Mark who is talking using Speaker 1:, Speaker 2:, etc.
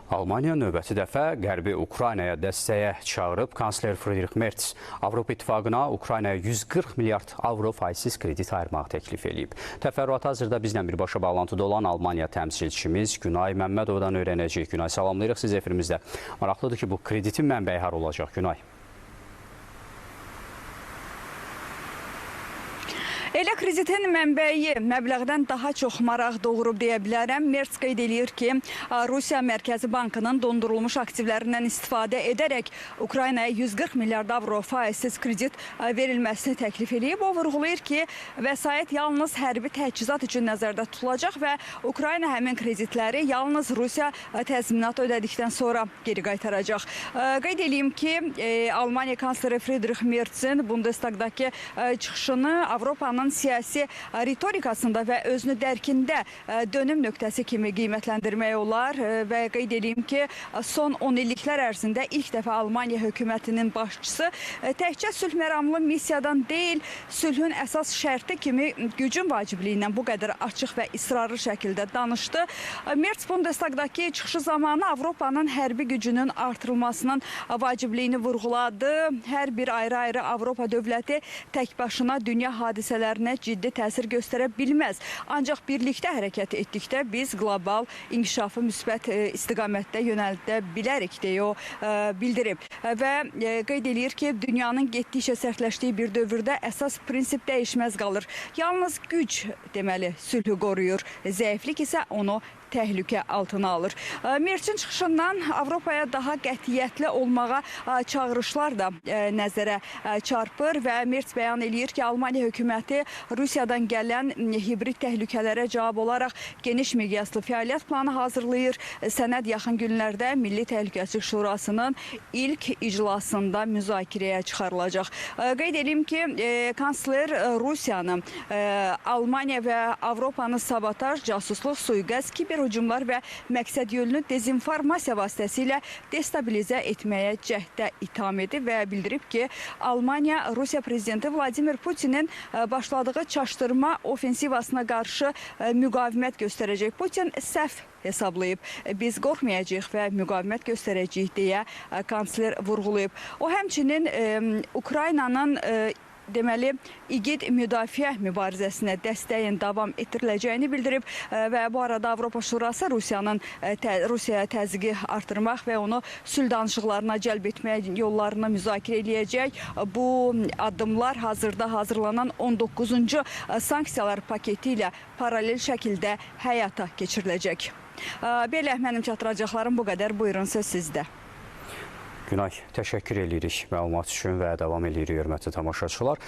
Speaker 1: Almaniya növbəti dəfə Qərbi Ukraynaya dəstəyə çağırıb. Kansler Friedrich Merz Avropa İttifaqına Ukraynaya 140 milyard avro faizsiz kredit ayırmağı təklif edib. Təfərrüatı hazırda bizlə birbaşa bağlantıda olan Almaniya təmsilçimiz Günay Məmmədovdan öyrənəcəyik. Günay, salamlayırıq siz efirimizdə. Maraqlıdır ki, bu kreditin mənbəyi har olacaq, Günay?
Speaker 2: Elə kreditin mənbəyi məbləğdən daha çox maraq doğurub deyə bilərəm. Merz qeyd edir ki, Rusiya Mərkəzi Bankının dondurulmuş aktivlərindən istifadə edərək Ukraynaya 140 milyard avro faizsiz kredit verilməsini təklif edib. O vurğulayır ki, vəsait yalnız hərbi təchizat üçün nəzərdə tutulacaq və Ukrayna həmin kreditləri yalnız Rusiya təzminat ödədikdən sonra geri qaytaracaq. Qeyd edeyim ki, Almaniya kansleri Friedrich Merzin Bundestagdakı çıxışını Avropanın siyasi ritorikasında və özünü dərkində dönüm nöqtəsi kimi qiymətləndirmək olar və qeyd edeyim ki, son 10 illiklər ərzində ilk dəfə Almaniya hökumətinin başçısı təkcə sülh məramlı missiyadan deyil, sülhün əsas şərti kimi gücün vacibliyindən bu qədər açıq və israrlı şəkildə danışdı. Merz Bundestagdakı çıxışı zamanı Avropanın hərbi gücünün artırılmasının vacibliyini vurğuladı. Hər bir ayrı-ayrı Avropa dövləti tək başına dünya hadisələrinə ciddi təsir göstərə bilməz. Ancaq birlikdə hərəkət etdikdə biz qlobal inkişafı müsbət istiqamətdə yönəldə bilərik deyə o bildirib. Və qeyd edir ki, dünyanın getdikcə sərtləşdiyi bir dövrdə əsas prinsip dəyişməz qalır. Yalnız güc deməli sülhü qoruyur, zəiflik isə onu təhlükə altına alır. Merzin çıxışından Avropaya daha qətiyyətli olmağa çağırışlar da nəzərə çarpır və Merz bəyan edir ki, Almaniya hökuməti Rusiyadan gələn hibrid təhlükələrə cavab olaraq geniş miqyaslı fəaliyyət planı hazırlayır. Sənəd yaxın günlərdə Milli Təhlükəsizlik Şurasının ilk iclasında müzakirəyə çıxarılacaq. Qeyd edeyim ki, kansler Rusiyanı, Almaniya və Avropanı sabotaj, casusluq, sui-qəsd, hücumlar və məqsəd yönlü dezinformasiya vasitəsilə destabilizə etməyə cəhddə itham edib və bildirib ki, Almaniya Rusiya prezidenti Vladimir Putinin başladığı çaşdırma ofensivasına qarşı müqavimət göstərəcək. Putin səhv hesablayıb. Biz qorxmayacağıq və müqavimət göstərəcəyik deyə kansler vurğulayıb. O həmçinin Ukraynanın deməli, igid müdafiə mübarizəsinə dəstəyin davam etdiriləcəyini bildirib və bu arada Avropa Şurası Rusiyaya təzyiqi artırmaq və onu sülh danışıqlarına cəlb etmək yollarını müzakirə edəcək. Bu addımlar hazırda hazırlanan 19-cu sanksiyalar paketi ilə paralel şəkildə həyata keçiriləcək. Belə mənim çatdıracaqlarım bu qədər. Buyurun, söz sizdə.
Speaker 1: Günay, təşəkkür edirik məlumat üçün və davam edirik, hörmətli tamaşaçılar.